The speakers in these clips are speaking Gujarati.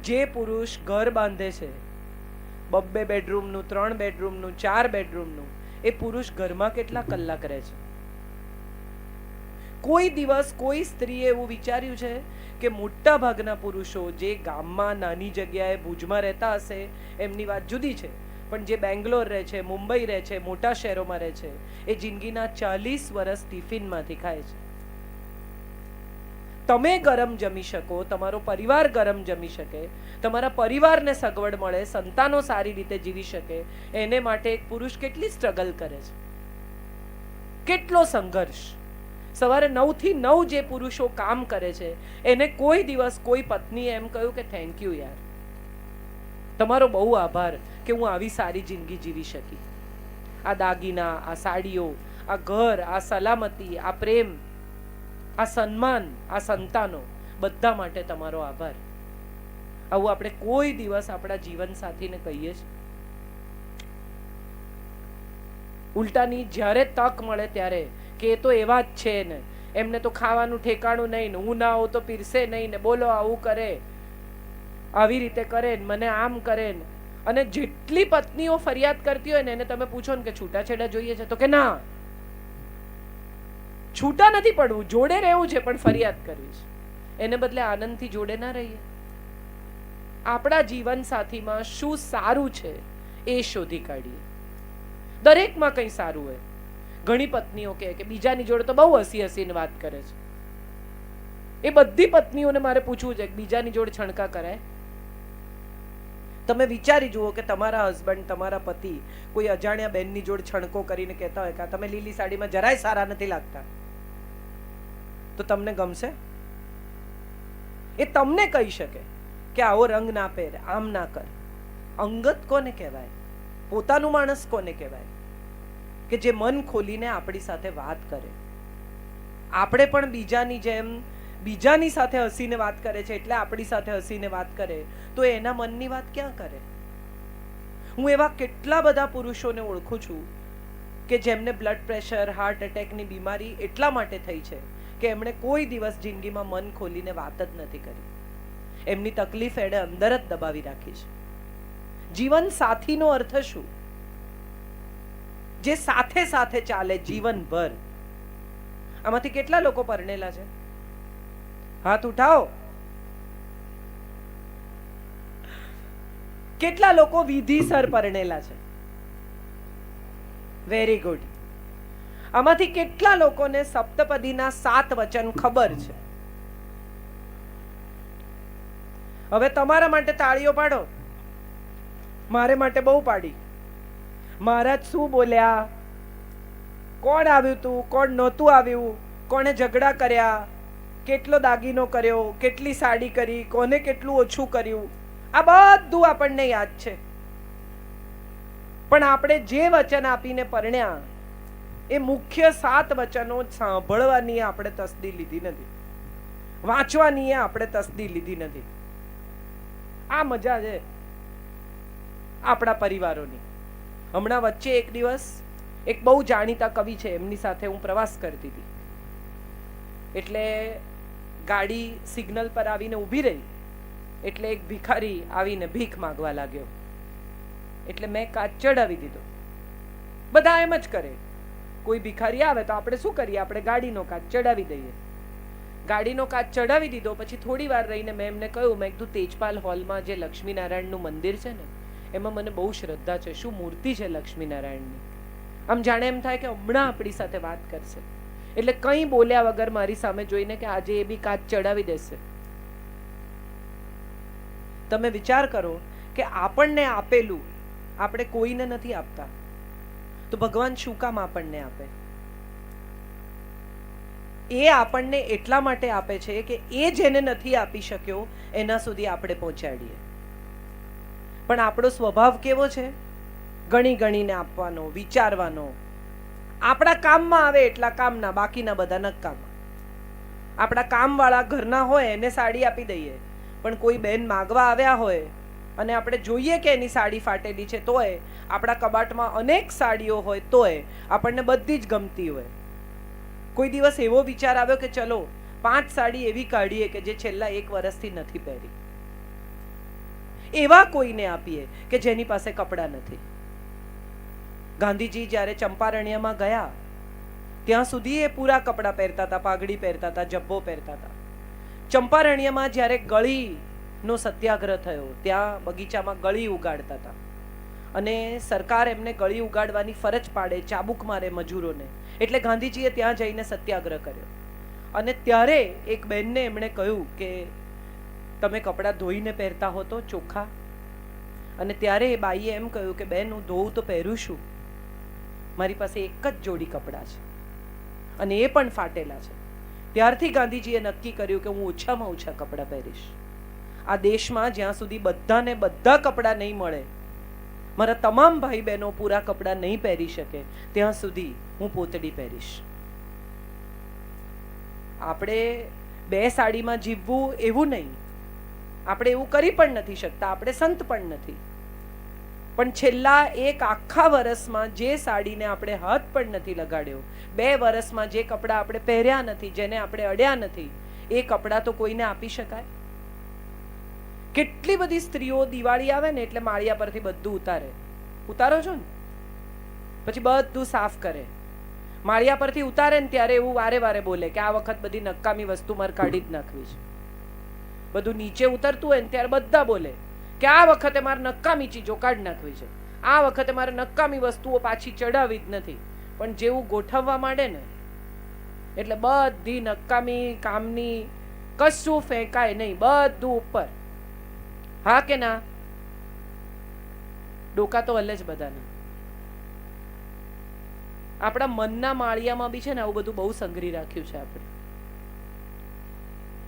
જે પુરુષ ઘર બાંધે છે, 2 બેડરૂમનું, 3 બેડરૂમનું, 4 બેડરૂમનું, એ પુરુષ ઘરમાં કેટલા કલાક રહે છે? કોઈ દિવસ કોઈ સ્ત્રીએ એવું વિચાર્યું છે કે મોટા ભાગના પુરુષો જે ગામમાં નાની જગ્યાએ ભુજમાં રહેતા હશે એમની વાત જુદી છે, પણ જે બેંગ્લોર રહે છે, મુંબઈ રહે છે, મોટા શહેરોમાં રહે છે, એ જિંદગીના 40 વર્ષ ટિફિનમાંથી ખાય છે. તમે ગરમ જમી શકો, તમારો પરિવાર ગરમ જમી શકે, તમારા પરિવારને સગવડ મળે, સંતાનો સારી રીતે જીવી શકે, એને માટે એક પુરુષ કેટલી સ્ટ્રગલ કરે છે, કેટલો સંઘર્ષ. સવારે 9 થી 9 જે પુરુષો કામ કરે છે એને કોઈ દિવસ કોઈ પત્નીએ એમ કહ્યું કે થેન્ક યુ યાર, તમારો બહુ આભાર કે હું આવી સારી જિંદગી જીવી શકી. આ દાગીના, આ સાડીઓ, આ ઘર, આ સલામતી, આ પ્રેમ, આ સન્માન, આ સંતાનો, બધા માટે તમારો આભાર. આવું આપણે કોઈ દિવસ આપણા જીવન સાથીને કહીએ છીએ? ઉલટાની જ્યારે તક મળે ત્યારે કે એ તો એવા જ છે ને, એમને તો ખાવાનું ઠેકાણું નહીં ને, હું ના આવું તો પીરસે નહીં ને, બોલો આવું કરે, આવી રીતે કરે ને, મને આમ કરે ને. અને જેટલી પત્નીઓ ફરિયાદ કરતી હોય ને એને તમે પૂછો ને કે છૂટાછેડા જોઈએ છે તો કે ના, છૂટા નથી પડવું, જોડે રહેવું છે પણ ફરિયાદ કરવી છે. એને બદલે આનંદથી જોડે ના રહીએ. આપણા જીવન સાથીમાં શું સારું છે એ શોધી કાઢીએ. દરેકમાં કંઈ સારું હોય. ઘણી પત્નીઓ કહે કે બીજાની જોડે તો બહુ હસી હસીને વાત કરે છે. એ બધી પત્નીઓને મારે પૂછવું છે કે બીજાની જોડે છણકા કરાય? તમે વિચારી જુઓ કે તમારા હસબન્ડ, તમારા પતિ કોઈ અજાણ્યા બેનની જોડે છણકો કરીને કહેતા હોય કે તમે લીલી સાડીમાં જરાય સારા નથી લાગતા, તો તમને ગમશે? એ તમને કહી શકે કે આવો રંગ ના પહેર, આમ ના કર. અંગત કોને કહેવાય? પોતાનું માણસ કોને કહેવાય? કે જે મન ખોલીને આપણી સાથે વાત કરે. આપણે પણ બીજાની જેમ બીજાની સાથે હસીને વાત કરે છે એટલે આપણી સાથે હસીને વાત કરે, તો એના મનની વાત ક્યાં કરે? હું એવા કેટલા બધા પુરુષોને ઓળખું છું કે જેમને બ્લડ પ્રેશર, હાર્ટ એટેકની બીમારી એટલા માટે થઈ છે કે એમણે કોઈ દિવસ જિંદગીમાં મન ખોલીને વાત જ નથી કરી. એમની તકલીફ એણે અંદર જ દબાવી રાખી છે. જીવન સાથીનો અર્થ શું? જે સાથે સાથે ચાલે જીવનભર. આમાંથી કેટલા લોકો પરણેલા છે? હાથ ઉઠાવો. કેટલા લોકો વિધિસર પરણેલા છે? Very good. આમાંથી કેટલા લોકોને સપ્તપદીના 7 વચન ખબર છે? હવે તમારા માટે તાળીઓ પાડો. મારે માટે બહુ પાડી. મહારાજ શું બોલ્યા, કોણ આવ્યું તું, કોણ નહોતું આવ્યું, કોણે ઝઘડા કર્યા, કેટલો દાગીનો કર્યો, કેટલી સાડી કરી, કોને કેટલું ઓછું કર્યું, આ બધું આપણને યાદ છે. પણ આપણે જે વચન આપીને પરણ્યા એ મુખ્ય 7 વચનો સાંભળવાની આપણે તસ્દી લીધી નથી, વાંચવાની આપણે તસ્દી લીધી નથી. આ મજા છે આપણા પરિવારોની. હમણાં વચ્ચે એક દિવસ એક બહુ જાણીતા કવિ છે, એમની સાથે હું પ્રવાસ કરતી હતી. એટલે ગાડી સિગ્નલ પર આવીને ઊભી રહી એટલે એક ભિખારી આવીને ભીખ માંગવા લાગ્યો. એટલે મેં કાચ ચડાવી દીધો. બધા એમ જ કરે, કોઈ ભિખારી આવે તો આપણે શું કરીએ, આપણે ગાડીનો કાચ ચડાવી દઈએ. ગાડીનો કાચ ચડાવી દીધો. પછી થોડી વાર રહીને મેં એમને કહ્યું, મેં કીધું તેજપાલ હોલમાં જે લક્ષ્મીનારાયણનું મંદિર છે ને એમાં મને બહુ શ્રદ્ધા છે, શું મૂર્તિ છે લક્ષ્મીનારાયણની. આમ જાણે એમ થાય કે હમણાં આપણી સાથે વાત કરશે. એટલે કંઈ બોલ્યા વગર મારી સામે જોઈને કે આજે એ બી કાચ ચડાવી દેશે. તમે વિચાર કરો કે આપણને આપેલું આપણે કોઈને નથી આપતા, તો ભગવાન શું કામ આપણને આપે? એ આપણને એટલા માટે આપે છે કે એ જેને નથી આપી શક્યો એના સુધી આપણે પહોંચાડીએ. પણ આપણો સ્વભાવ કેવો છે? ગણી ગણીને આપવાનો, વિચારવાનો. આપણા કામમાં આવે એટલા કામના, બાકીના બધા નકામ. આપણા કામવાળા ઘરના હોય એને સાડી આપી દઈએ, પણ કોઈ બેન માગવા આવ્યા હોય અને આપણે જોઈએ કે એની સાડી ફાટેલી છે તોય, આપણા કબાટમાં અનેક સાડીઓ હોય તોય આપણને બધી જ ગમતી હોય. કોઈ દિવસ એવો વિચાર આવ્યો કે ચલો 5 સાડી એવી કાઢીએ કે જે છેલ્લા 1 વર્ષથી નથી પહેરી. એવા કોઈને આપીએ કે જેની પાસે કપડાં નથી. ગાંધીજી જ્યારે ચંપારણ્યમાં ગયા ત્યાં સુધી એ પૂરા કપડાં પહેરતા હતા, પાઘડી પહેરતા હતા, જબ્બો પહેરતા હતા. ચંપારણ્યમાં જ્યારે ગળીનો સત્યાગ્રહ થયો ત્યાં બગીચામાં ગળી ઉગાડતા હતા અને સરકાર એમને ગળી ઉગાડવાની ફરજ પાડે, ચાબુક મારે મજૂરોને, એટલે ગાંધીજીએ ત્યાં જઈને સત્યાગ્રહ કર્યો. અને ત્યારે એક બહેનને એમણે કહ્યું કે તમે કપડાં ધોઈને પહેરતા હો તો ચોખ્ખા. અને ત્યારે એ બાઈએ એમ કહ્યું કે બેન, હું ધોઉં તો પહેરું છું, મારી પાસે એક જ જોડી કપડાં છે અને એ પણ ફાટેલા છે. ત્યારથી ગાંધીજીએ નક્કી કર્યું કે હું ઓછામાં ઓછા કપડાં પહેરીશ. આ દેશમાં જ્યાં સુધી બધાને બધા કપડાં નહીં મળે, મારા તમામ ભાઈ બહેનો પૂરા કપડાં નહીં પહેરી શકે, ત્યાં સુધી હું પોતડી પહેરીશ. આપણે બે સાડીમાં જીવવું એવું નહીં, આપણે એવું કરી પણ નથી શકતા, આપણે સંત પણ નથી. પણ છેલ્લા એક આખા વર્ષમાં જે સાડીને આપણે હાથ પણ નથી લગાડ્યો, 2 વર્ષમાં જે કપડાં આપણે પહેર્યા નથી, જેને આપણે અડ્યા નથી, એ કપડાં તો કોઈને આપી શકાય? કેટલી બધી સ્ત્રીઓ દિવાળી આવે ને એટલે માળિયા પરથી બધું ઉતારો છો ને, પછી બધું સાફ કરે. માળિયા પરથી ઉતારે ને ત્યારે એવું વારે વારે બોલે કે આ વખત બધી નકામી વસ્તુ મારે કાઢી જ નાખવી છે. બધું નીચે ઉતરતું હોય ને ત્યારે બધા બોલે કે આ વખતે મારે નકામી ચીજો કાઢી નાખવી છે, આ વખતે મારે નકામી વસ્તુઓ પાછી ચડાવવી જ નથી. પણ જેવું ગોઠવવા માંડે ને એટલે બધી નકામી કામની કશું ફેંકાય નહીં, બધું ઉપર. હા કે ના? ડોકા તો હલે જ બધાને. આપણા મનના માળિયામાં બી છે ને આવું બધું બહુ સંઘરી રાખ્યું છે આપણે.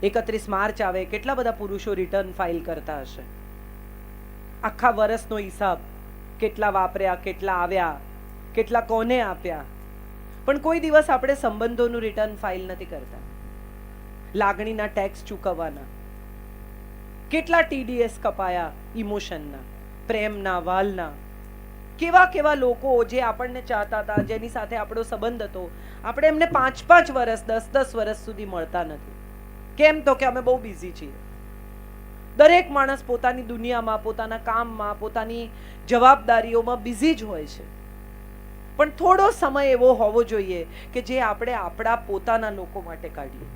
31 માર્ચ આવે, કેટલા બધા પુરુષો રિટર્ન ફાઇલ કરતા હશે. આખા વર્ષનો હિસાબ, કેટલા વાપર્યા, કેટલા આવ્યા, કેટલા કોને આપ્યા. પણ કોઈ દિવસ આપણે સંબંધોનું રિટર્ન ફાઇલ નથી કરતા. લાગણીના ટેક્સ ચૂકવવાના, કેટલા TDS કપાયા, ઇમોશનના, પ્રેમના, વાલના. કેવા કેવા લોકો જે આપણને ચાહતા હતા, જેની સાથે આપણો સંબંધ હતો, આપણે એમને 5-5 વર્ષ, 10-10 વર્ષ સુધી મળતા નથી. કેમ? તો કે અમે બહુ બિઝી છીએ. દરેક માણસ પોતાની દુનિયામાં, પોતાના કામમાં, પોતાની જવાબદારીઓમાં બિઝી જ હોય છે. પણ થોડો સમય એવો હોવો જોઈએ કે જે આપણે આપણા પોતાના લોકો માટે કાઢીએ.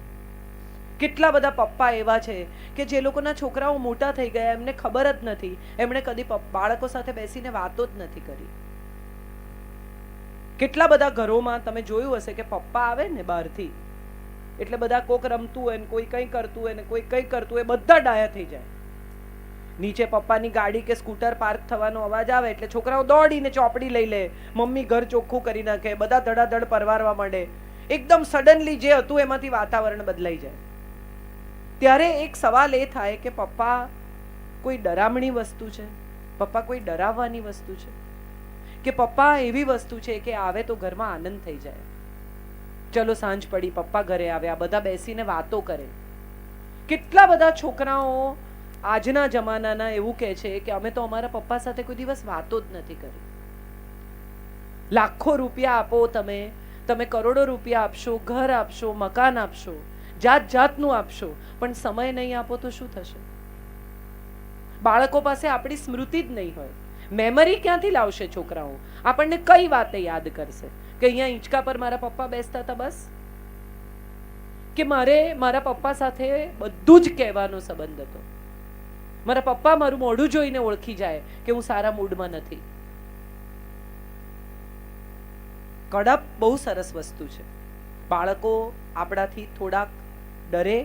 કેટલા બધા પપ્પા એવા છે કે જે લોકોના છોકરાઓ મોટા થઈ ગયા, એમને ખબર જ નથી, એમણે કદી બાળકો સાથે બેસીને વાતો જ નથી કરી. કેટલા બધા ઘરોમાં તમે જોયું હશે કે પપ્પા આવે ને બહારથી એટલે બધા કોક રમતું હોય ને કોઈ કંઈ કરતું હોય ને કોઈ કંઈ કરતું હોય, બધા ડાયા થઈ જાય. નીચે પપ્પાની ગાડી કે સ્કૂટર પાર્ક થવાનો અવાજ આવે એટલે છોકરાઓ દોડીને ચોપડી લઈ લે, મમ્મી ઘર ચોખ્ખું કરી નાખે, બધા ધડાધડ પરવારવા માંડે. એકદમ સડનલી જે હતું એમાંથી વાતાવરણ બદલાઈ જાય. ત્યારે એક સવાલ એ થાય કે પપ્પા કોઈ ડરામણી વસ્તુ છે? પપ્પા કોઈ ડરાવવાની વસ્તુ છે? કે પપ્પા એવી વસ્તુ છે કે આવે તો ઘરમાં આનંદ થઈ જાય? ચલો સાંજ પડી, પપ્પા ઘરે આવ્યા, બધા બેસીને વાતો કરે. કેટલા બધા છોકરાઓ આજના જમાનાના એવું કહે છે કે અમે તો અમારા પપ્પા સાથે કોઈ દિવસ વાતો જ નથી કરી. લાખો રૂપિયા આપો, તમે કરોડો રૂપિયા આપશો, ઘર આપશો, મકાન આપશો, જાત જાતનું આપશો, પણ સમય નહીં આપો તો શું થશે? બાળકો પાસે આપણી સ્મૃતિ જ નહીં હોય. મેમરી ક્યાંથી લાવશે છોકરાઓ? આપણને કઈ વાતે યાદ કરશે કે અહીંયા હિંચકા પર મારા પપ્પા બેસતા હતા બસ? કે મારે મારા પપ્પા સાથે બધું જ કહેવાનો સંબંધ હતો. મારા પપ્પા મારું મોઢું જોઈને ઓળખી જાય કે હું સારા મૂડમાં નથી. કડપ બહુ સરસ વસ્તુ છે. બાળકો આપણાથી થોડાક ડરે,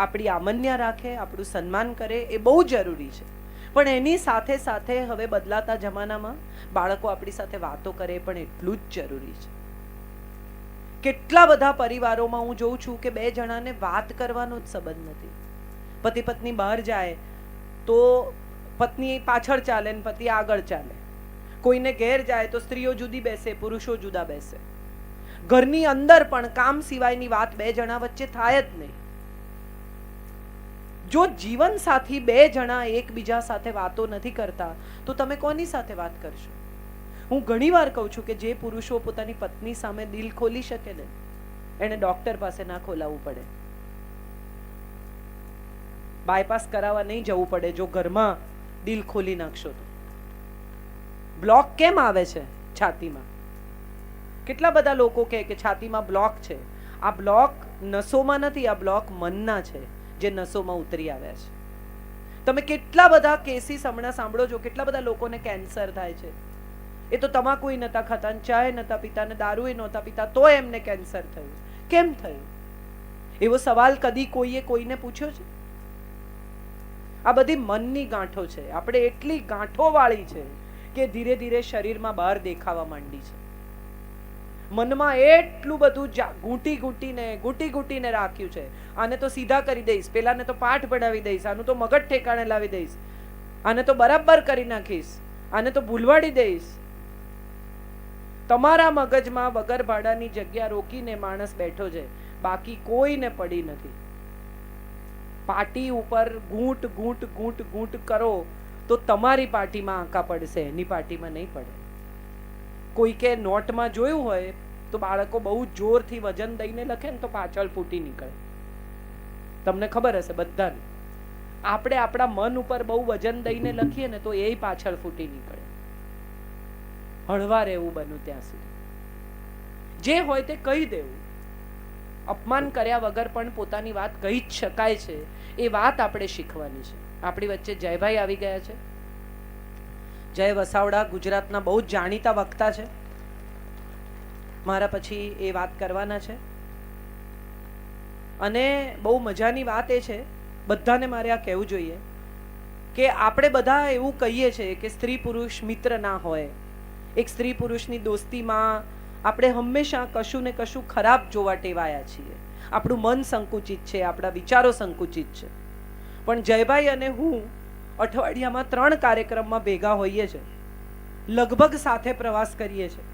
આપણી આમન્યા રાખે, આપણું સન્માન કરે, એ બહુ જરૂરી છે. પણ એની સાથે સાથે હવે બદલાતા જમાનામાં બાળકો આપણી સાથે વાતો કરે પણ એટલું જ જરૂરી છે. કેટલા બધા પરિવારોમાં હું જોઉં છું કે 2 જણાને વાત કરવાનો જ સંબંધ નથી. પતિ પત્ની બહાર જાય તો પત્ની પાછળ ચાલે ને પતિ આગળ ચાલે. કોઈને ઘેર જાય તો સ્ત્રીઓ જુદી બેસે, પુરુષો જુદા બેસે. ઘરની અંદર પણ કામ સિવાયની વાત 2 જણા વચ્ચે થાય જ નહીં. જો જીવન સાથી 2 જણા એકબીજા સાથે વાતો નથી કરતા તો તમે કોની સાથે વાત કરશો? હું ઘણીવાર કહું છું કે જે પુરુષો પોતાની પત્ની સામે દિલ ખોલી શકે ને, એને ડોક્ટર પાસે ના ખોલાવવું પડે, બાયપાસ કરાવવા નહીં જવું પડે. જો ઘરમાં દિલ ખોલી નાખશો તો. બ્લોક કેમ આવે છે છાતીમાં? કેટલા બધા લોકો કહે કે છાતીમાં બ્લોક છે. આ બ્લોક નસોમાં નથી, આ બ્લોક મનના છે જે નસોમાં ઉતરી આવ્યા છે. તમે કેટલા બધા કેસીસ હમણાં સાંભળો છો, કેટલા બધા લોકોને કેન્સર થાય છે. એ તો તમાકુય નતા ખાતા, ચાય નતા પીતા, ને દારૂય નહોતા પીતા, તો એમને કેન્સર થયું. કેમ થયું? એવો સવાલ કદી કોઈએ કોઈને પૂછ્યો છે? આ બધી મનની ગાંઠો છે. આપણે એટલી ગાંઠો વાળી છે કે ધીરે ધીરે શરીરમાં બહાર દેખાવા માંડી છે. મનમાં એટલું બધું ઘૂંટી ઘૂંટીને રાખ્યું છે. આને તો સીધા કરી દઈશ, પેલાને તો પાઠ ભણાવી દઈશ, આનું તો મગજ ઠેકાણે લાવી દઈશ, આને તો બરાબર કરી નાખીશ, આને તો ભૂલવાડી દઈશ. તમારા મગજમાં વગર ભાડાની જગ્યા રોકીને માણસ બેઠો છે, બાકી કોઈને પડી નથી. પાટી ઉપર ઘૂંટ ઘૂંટ ઘૂંટ ઘૂંટ કરો તો તમારી પાટીમાં આંકા પડશે, એની પાટીમાં નહીં પડે. કોઈ કે નોટમાં જોયું હોય તો બાળકો બહુ જોરથી વજન દઈને લખે ને તો પાછળ ફૂટી નીકળે. તમને ખબર હશે બધાને. આપણે આપણા મન ઉપર બહુ વજન દઈને લખીએ ને તો એ પાછળ ફૂટી નીકળે. હળવા રહેવું બન્યું ત્યાં સુધી. જે હોય તે કહી દેવું. અપમાન કર્યા વગર પણ પોતાની વાત કહી જ શકાય છે, એ વાત આપણે શીખવાની છે. આપણી વચ્ચે જયભાઈ આવી ગયા છે. જય વસાવડા ગુજરાતના બહુ જ જાણીતા વક્તા છે. મારા પછી એ વાત કરવાના છે. અને બહુ મજાની વાત એ છે, બધાને મારે આ કહેવું જોઈએ કે આપણે બધા એવું કહીએ છીએ કે સ્ત્રી પુરુષ મિત્ર ના હોય. એક સ્ત્રી પુરુષની દોસ્તીમાં આપણે હંમેશા કશું ને કશું ખરાબ જોવા ટેવાયા છીએ. આપણું મન સંકુચિત છે, આપણા વિચારો સંકુચિત છે. પણ જયભાઈ અને હું અઠવાડિયામાં 3 કાર્યક્રમમાં ભેગા હોઈએ છીએ, લગભગ સાથે પ્રવાસ કરીએ છીએ.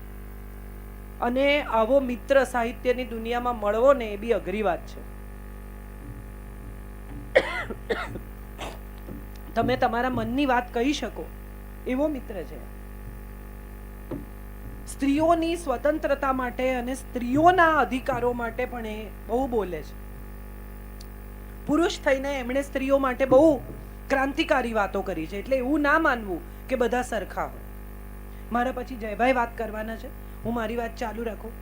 અને આવો મિત્ર સાહિત્યની દુનિયામાં મળવો ને એ બી અઘરી વાત છે. તમે તમારા મનની વાત કહી શકો એવો મિત્ર છે. સ્ત્રીઓની સ્વતંત્રતા માટે અને સ્ત્રીઓના અધિકારો માટે પણ એ બહુ બોલે છે. પુરુષ થઈને એમણે સ્ત્રીઓ માટે બહુ ક્રાંતિકારી વાતો કરી છે. એટલે એવું ના માનવું કે બધા સરખા હોય. મારા પછી જયભાઈ વાત કરવાના છે, હું મારી વાત ચાલુ રાખું.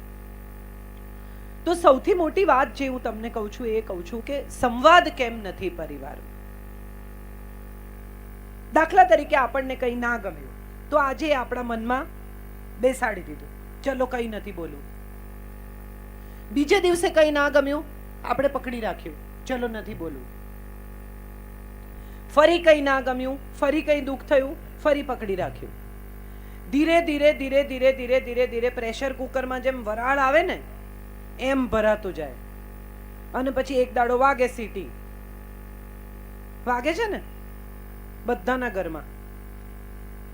તો સૌથી મોટી વાત જે હું તમને કહું છું એ કહું છું કે સંવાદ કેમ નથી પરિવારમાં. દાખલા તરીકે આપણને કંઈ ના ગમ્યું તો આજે આપણા મનમાં બેસાડી દીધું, ચલો કંઈ નથી બોલવું. બીજે દિવસે કંઈ ના ગમ્યું, આપણે પકડી રાખ્યું, ચલો નથી બોલવું. ફરી કંઈ ના ગમ્યું, ફરી કંઈ દુઃખ થયું, ફરી પકડી રાખ્યું. ધીરે ધીરે ધીરે ધીરે ધીરે ધીરે ધીરે પ્રેશર કુકરમાં જેમ વરાળ આવે ને એમ ભરાતું જાય. અને પછી એક દાડો વાગે, સીટી વાગે છે ને બધાના ઘરમાં.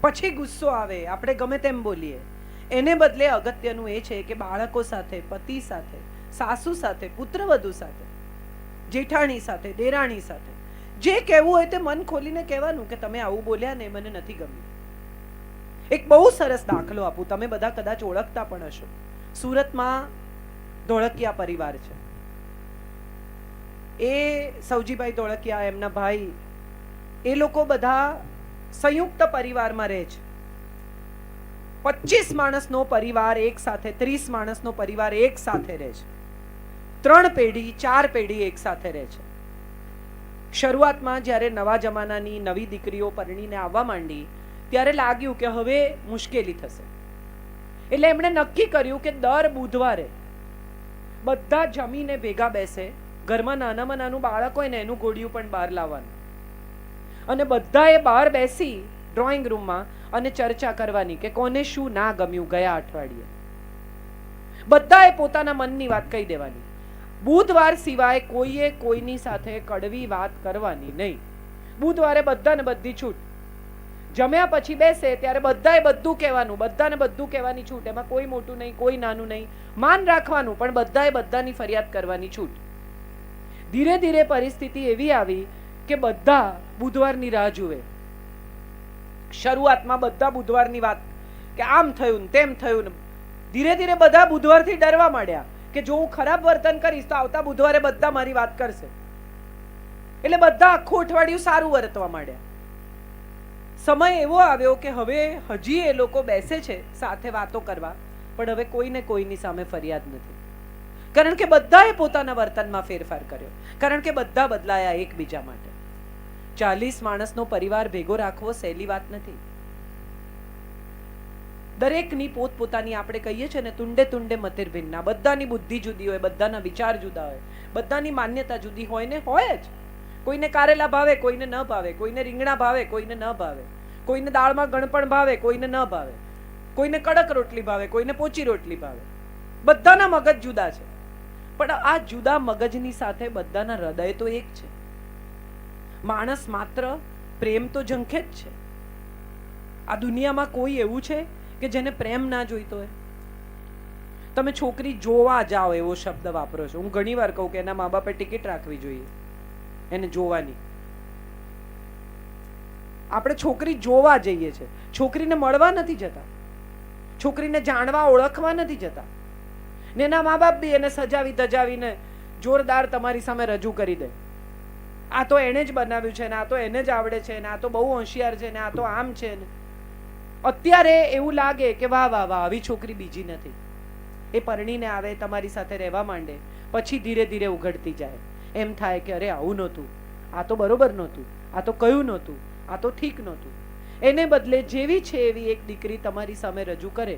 પછી ગુસ્સો આવે, આપણે ગમે તેમ બોલીએ. એને બદલે અગત્યનું એ છે કે બાળકો સાથે, પતિ સાથે, સાસુ સાથે, પુત્રવધુ સાથે, જેઠાણી સાથે, દેરાણી સાથે જે કહેવું હોય તે મન ખોલીને કહેવાનું કે તમે આવું બોલ્યા ને મને નથી ગમ્યું. એક બહુ સરસ દાખલો આપું, તમે બધા કદાચ ઓળખતા પણ હશો. સુરતમાં ધોળકિયા પરિવાર છે. એ સૌજીભાઈ ધોળકિયા, એમના ભાઈ, એ લોકો બધા સંયુક્ત પરિવારમાં રહે છે. 25 માણસનો પરિવાર એક સાથે, 30 માણસનો પરિવાર એક સાથે રહે છે. 3 પેઢી 4 પેઢી એક સાથે રહે છે. શરૂઆતમાં જ્યારે નવા જમાનાની નવી દીકરીઓ પરણીને આવવા માંડી ત્યારે લાગ્યું કે હવે મુશ્કેલી થશે. એટલે એમણે નક્કી કર્યું કે દર બુધવારે બધા જમીને ભેગા બેસે. ઘરમાં નાનામાં નાનું બાળક હોય ને એનું ગોળિયું પણ બહાર લાવવાનું. અને બધાએ બહાર બેસી ડ્રોઈંગ રૂમમાં અને ચર્ચા કરવાની કે કોને શું ના ગમ્યું ગયા અઠવાડિયે. બધાએ પોતાના મનની વાત કહી દેવાની. બુધવાર સિવાય કોઈએ કોઈની સાથે કડવી વાત કરવાની નહીં. બુધવારે બધાને બધી છૂટ. જમ્યા પછી બેસે ત્યારે બધાએ બધું કહેવાનું, બધાને બધું કહેવાની છૂટ. એમાં કોઈ મોટું નહીં, કોઈ નાનું નહીં. માન રાખવાનું પણ બધાએ બધાની ફરિયાદ કરવાની છૂટ. ધીરે ધીરે પરિસ્થિતિ એવી આવી કે બધા બુધવારની રાહ જુએ. શરૂઆતમાં બધા બુધવારની વાત કે આમ થયું ને તેમ થયું ને. ધીરે ધીરે બધા બુધવારથી ડરવા માંડ્યા કે જો હું ખરાબ વર્તન કરીશ તો આવતા બુધવારે બધા મારી વાત કરશે. એટલે બધા આખું અઠવાડિયું સારું વર્તવા માંડ્યા. સમય એવો આવ્યો કે હવે હજી એ લોકો બેસે છે સાથે વાતો કરવા, પણ હવે કોઈને કોઈની સામે ફરિયાદ નથી. કારણ કે બધાએ પોતાના વર્તનમાં ફેરફાર કર્યો, કારણ કે બધા બદલાયા એકબીજા માટે. 40 માણસનો પરિવાર ભેગો રાખવો સહેલી વાત નથી. દરેકની પોતપોતાની, આપણે કહીએ છીએ ને, તુંડે તુંડે મતિર ભિન્ના. બધાની બુદ્ધિ જુદી હોય, બધાના વિચાર જુદા હોય, બધાની માન્યતા જુદી હોય ને હોય જ. કોઈને કારેલા ભાવે, કોઈને ન ભાવે, કોઈને રીંગણા ભાવે, કોઈને ન ભાવે, કોઈને દાળમાં ગણપણ ભાવે, કોઈને ન ભાવે, કોઈને કડક રોટલી ભાવે, કોઈને પોચી રોટલી ભાવે. બધાના મગજ જુદા છે, પણ આ જુદા મગજની સાથે બધાના હૃદય તો એક છે. માણસ માત્ર પ્રેમ તો ઝંખે જ છે. આ દુનિયામાં કોઈ એવું છે કે જેને પ્રેમ ના જોઈતો હોય? તમે છોકરી જોવા જાઓ એવો શબ્દ વાપરો છો. હું ઘણી વાર કહું કે એના મા બાપે ટિકિટ રાખવી જોઈએ એને જોવાની. આપણે છોકરી જોવા જઈએ છીએ, છોકરીને મળવા નથી જતા, છોકરીને જાણવા ઓળખવા નથી જતા. ને એના મા બાપ બી એને સજાવી ધજાવીને જોરદાર તમારી સામે રજૂ કરી દે. આ તો એને જ બનાવ્યું છે ને, આ તો એને જ આવડે છે ને, આ તો બહુ હોશિયાર છે ને, આ તો આમ છે ને. અત્યારે એવું લાગે કે વાહ વાહ વાહ, આવી છોકરી બીજી નથી. એ પરણીને આવે, તમારી સાથે રહેવા માંડે, પછી ધીરે ધીરે ઉઘડતી જાય. એમ થાય કે અરે આવું નહોતું, આ તો બરોબર નહોતું, આ તો કયું નહોતું, આ તો ઠીક નહોતું. એને બદલે જેવી છે એવી એક દીકરી તમારી સામે રજૂ કરે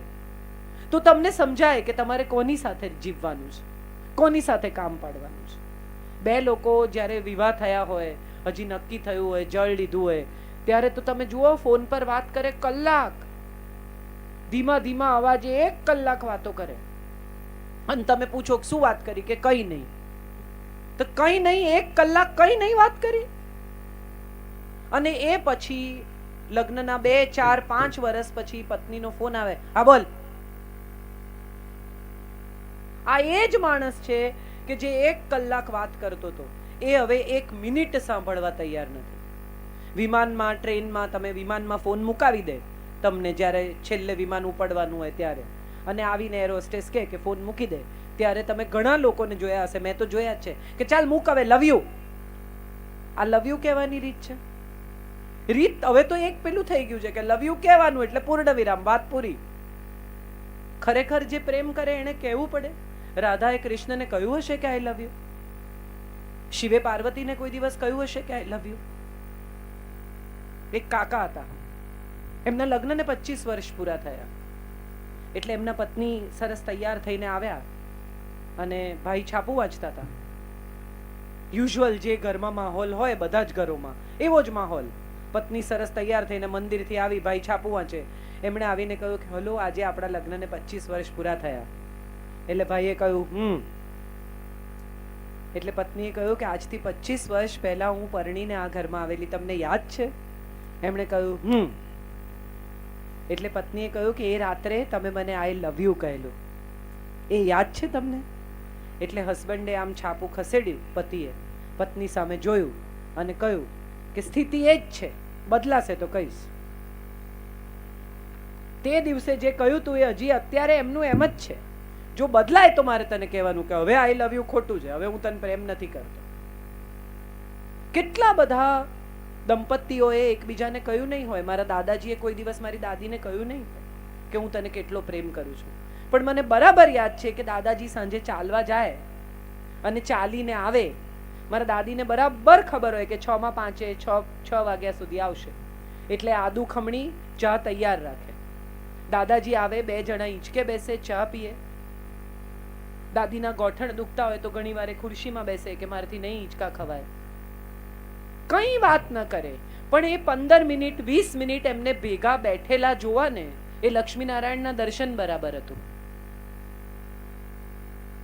તો તમને સમજાય કે તમારે કોની સાથે જીવવાનું છે, કોની સાથે કામ પાડવાનું છે. બે લોકો જ્યારે વિવાહ થયા હોય, હજી નક્કી થયું હોય, જળ લીધું હોય, ત્યારે તો તમે જુઓ ફોન પર વાત કરે કલાક, ધીમા ધીમા અવાજે 1 કલાક વાતો કરે. અને તમે પૂછો શું વાત કરી? કે કઈ નહીં. તો કઈ નહીં, 1 કલાક કઈ નહીં વાત કરી. અને એ પછી લગ્નના 2, 4, 5 વર્ષ પછી પત્નીનો ફોન આવે, હા બોલ. આ એ જ માણસ છે કે જે 1 કલાક વાત કરતો હતો, એ હવે 1 મિનિટ સાંભળવા તૈયાર નથી. વિમાનમાં, ટ્રેનમાં, તમે વિમાનમાં ફોન મુકાવી દે તમને જ્યારે છેલ્લે વિમાન ઉપડવાનું હોય ત્યારે, અને આવીને એર હોસ્ટેસ કે ફોન મૂકી દે, ત્યારે તમે ઘણા લોકોને જોયા હશે, મેં તો જોયા જ છે, કે ચાલ મૂક હવે, લવ યુ. આ લવ યુ કહેવાની રીત છે? રીત હવે તો એક પેલું થઈ ગયું છે કે લવ યુ કહેવાનું એટલે પૂર્ણ વિરામ, વાત પૂરી. ખરેખર જે પ્રેમ કરે એને કહેવું પડે. રાધાએ કૃષ્ણને કહ્યું હશે કે આઈ લવ યુ? શિવે પાર્વતીને કોઈ દિવસ કહ્યું હશે કે આઈ લવ યુ? એક કાકા હતા, એમના લગ્નને 25 વર્ષ પૂરા થયા. એટલે એમના પત્ની સરસ તૈયાર થઈને આવ્યા અને ભાઈ છાપું વાંચતા હતા. યુઝ્યુઅલ જે ઘરમાં માહોલ હોય, બધા જ ઘરોમાં એવો જ માહોલ. પત્ની સરસ તૈયાર થઈને મંદિરથી આવી, ભાઈ છાપું વાંચે. એમણે આવીને કહ્યું કે હલો, આજે આપણા લગ્નને 25 વર્ષ પૂરા થયા. એટલે ભાઈએ કહ્યું એટલે પત્નીએ કહ્યું કે આજથી 25 વર્ષ પહેલા હું પરણીને આ ઘરમાં આવેલી, તમને યાદ છે? એમણે કહ્યું એટલે પત્નીએ કહ્યું કે એ રાત્રે તમે મને આઈ લવ યુ કહેલું, એ યાદ છે તમને? એટલે હસબન્ડે આમ છાપું ખસેડ્યું, પતિએ પત્ની સામે જોયું અને કહ્યું કે સ્થિતિ એ જ છે, બદલાશે તો કહીશ. તે દિવસે જે કહ્યું તું એ હજી અત્યારે એમનું એમ જ છે. જો બદલાય તો મારે તને કહેવાનું કે હવે આઈ લવ યુ ખોટું છે, હવે હું તને પ્રેમ નથી કરતો. કેટલા બધા દંપતીઓએ એકબીજાને કહ્યું નહીં હોય. મારા દાદાજીએ કોઈ દિવસ મારી દાદીને કહ્યું નહીં કે હું તને કેટલો પ્રેમ કરું છું. પણ મને બરાબર યાદ છે કે દાદાજી સાંજે ચાલવા જાય અને ચાલીને આવે, મારા દાદીને બરાબર ખબર હોય કે 6 માં 5 6 વાગ્યા સુધી આવશે, એટલે આદુ ખમણી ચા તૈયાર રાખે. દાદાજી આવે, 2 જણા ઈંચકે બેસે, ચા પીએ. દાદીના ગોઠણ દુખતા હોય તો ઘણી વાર ખુરશીમાં બેસે કે મારાથી નહીં હિંચકા ખવાય. કઈ વાત ન કરે, પણ એ 15 મિનિટ 20 મિનિટ એમને ભેગા બેઠેલા જોવા ને, એ લક્ષ્મીનારાયણના દર્શન બરાબર હતું.